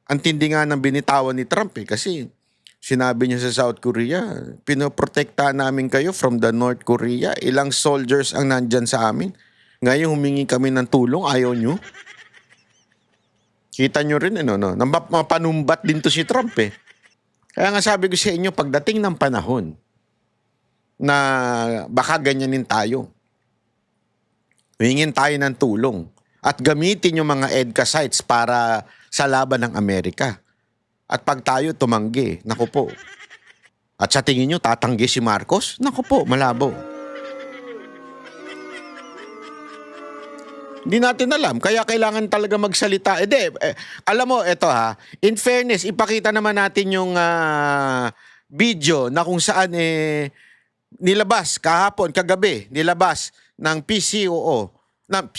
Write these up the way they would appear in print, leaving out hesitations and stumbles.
ang tindi nga ng binitawan ni Trump kasi sinabi niya sa South Korea, pinoprotektahan namin kayo from the North Korea. Ilang soldiers ang nandyan sa amin. Ngayon humingi kami ng tulong, ayaw nyo. Kita nyo rin, mapanumbat din to si Trump Kaya nga sabi ko sa inyo, pagdating ng panahon na baka ganyanin tayo, hingin tayo ng tulong at gamitin yung mga EDCA sites para sa laban ng Amerika. At pag tayo tumanggi, naku po. At sa tingin nyo, tatanggi si Marcos? Naku po, malabo. Hindi natin alam, kaya kailangan talaga magsalita. Alam mo, eto in fairness, ipakita naman natin yung video na kung saan nilabas kahapon, kagabi, nilabas ng PCOO.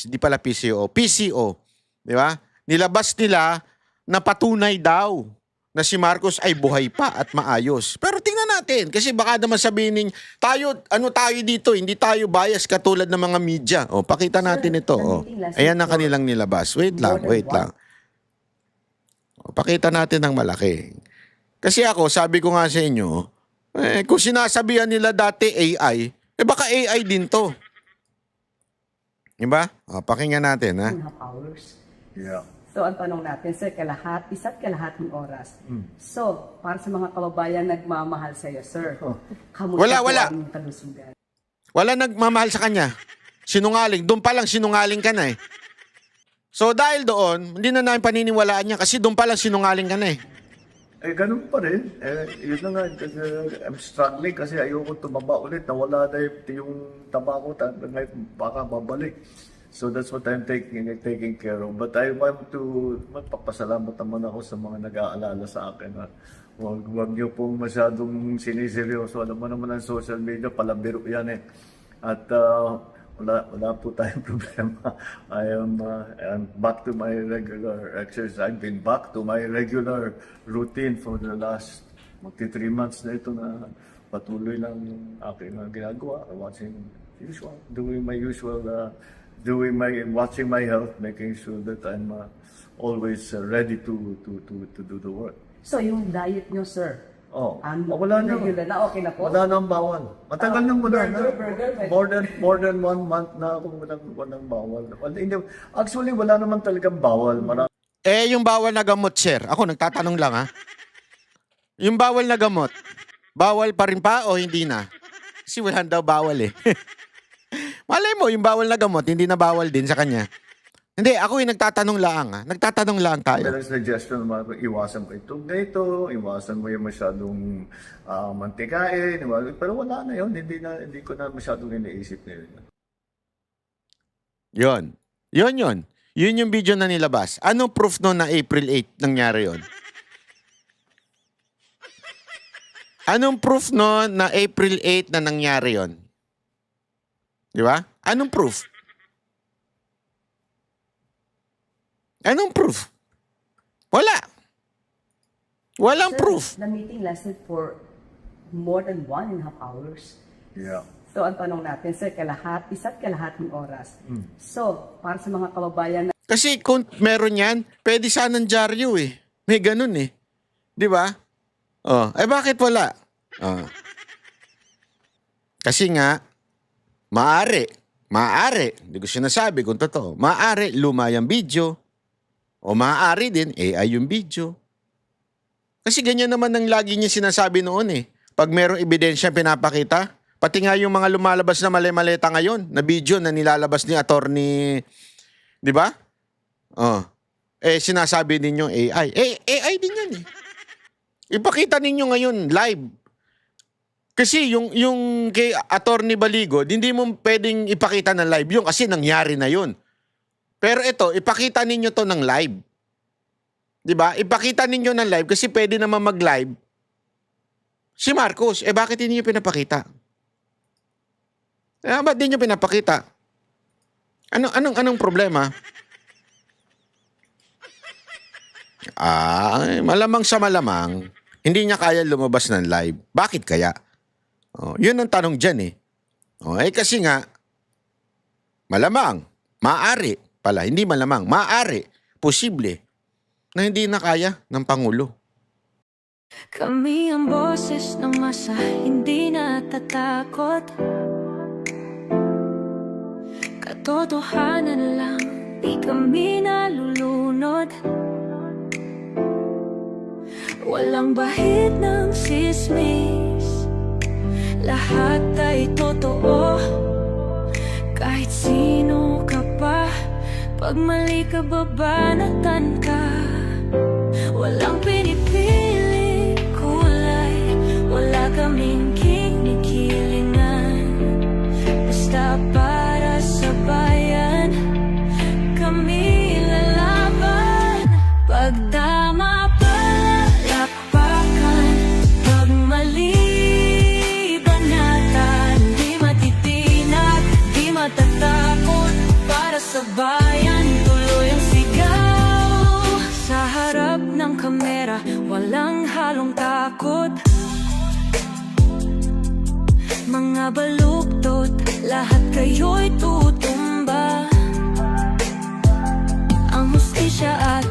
Di pala PCOO, PCO. Di ba? Nilabas nila na patunay daw na si Marcos ay buhay pa at maayos. Pero tingnan natin, kasi baka naman sabihin tayo dito, hindi tayo bias katulad ng mga media. Pakita natin ito. Ayan ang kanilang nilabas. Wait lang. Pakita natin ng malaki. Kasi ako, sabi ko nga sa inyo, kung sinasabihan nila dati AI, baka AI din to. Diba? Pakinggan natin, ha? Yeah. So, ang tanong natin, sir, isa't kalahating oras. So, para sa mga kababayan nagmamahal sa iyo, sir, kamusta Wala. po ang kalusugan? Wala nagmamahal sa kanya. Sinungaling. Doon pa lang sinungaling ka na So, dahil doon, hindi na namin paniniwalaan niya kasi doon pa lang sinungaling ka na Ganun pa rin. Yun na nga, kasi I'm struggling kasi ayoko tumaba ulit. Nawala na yung taba ko, baka babalik. So that's what I'm taking care of. But I want to magpapasalamat naman ako sa mga nag-aalala sa akin. Huwag niyo pong masyadong siniseryoso. Alam mo naman ang social media, palabiro yan At wala po tayong problema. I'm back to my regular exercise. I've been back to my regular routine for the last 3 months na ito na patuloy lang yung aking ginagawa. Doing my usual watching my health, making sure that I'm always ready to do the work. So, yung diet nyo, sir, wala na. regular na, okay na po? Wala nang bawal. Matagal nang wala na. Burger. More than 1 month na ako walang bawal. Actually, wala naman talagang bawal. Yung bawal na gamot, sir. Ako, nagtatanong lang, Yung bawal na gamot, bawal pa rin pa o hindi na? Kasi wala daw bawal Malay mo, yung bawal na gamot, hindi na bawal din sa kanya. Hindi, ako nagtatanong lang. Nagtatanong lang tayo. May suggestion naman, iwasan mo itong ganito, iwasan mo yung masyadong mantikain, pero wala na yun, hindi ko na masyadong iniisip na yun. Yun. Yun yung video na nilabas. Anong proof noon na April 8 nangyari yun? Anong proof noon na April 8 na nangyari yun? Di ba? Anong proof? Anong proof? Wala. Walang Sir, proof. The meeting lasted for more than 1.5 hours. Yeah. So, ang tanong natin, sir, isa't kalahating oras. So, para sa mga kababayan na Kasi kung meron yan, pwede sanang dyaryo May ganun Di ba? Bakit wala? Kasi nga, maaari, hindi ko sinasabi kung totoo, maaari luma yung video, o maaari din AI yung video. Kasi ganyan naman ang lagi niya sinasabi noon Pag merong ebidensya pinapakita, pati nga yung mga lumalabas na mali-maleta ngayon, na video na nilalabas ni attorney, di ba? Sinasabi ninyo AI. AI din yan Ipakita ninyo ngayon live. Kasi yung kay Attorney Baligo, hindi mo pwedeng ipakita ng live yun kasi nangyari na yun. Pero ito, ipakita ninyo to ng live. Diba? Ipakita ninyo ng live kasi pwede naman mag-live si Marcos. Bakit hindi nyo pinapakita? Ba't di nyo pinapakita? Anong problema? Malamang sa malamang, hindi niya kaya lumabas ng live. Bakit kaya? Yun ang tanong dyan kasi nga, malamang, maaari pala, hindi malamang, maaari, posible, na hindi na kaya ng Pangulo. Kami ang boses ng masa, hindi natatakot. Katotohanan lang, di kami nalulunod. Walang bahid ng sismis, lahat ay totoo. Kahit sino ka pa, pag mali ka babanatan ka. Walang pinipili kulay, wala kaming kinikilingan. Basta para sa bayan, kami lalaban. Pag tama palakpakan, pag mali banatan. Di matitinag, di matatakot, para sa bayan tuloy ang sigaw. Sa harap ng kamera, walang halong takot. Mga baluktot, lahat kayo'y tutumba. Ang hustisya at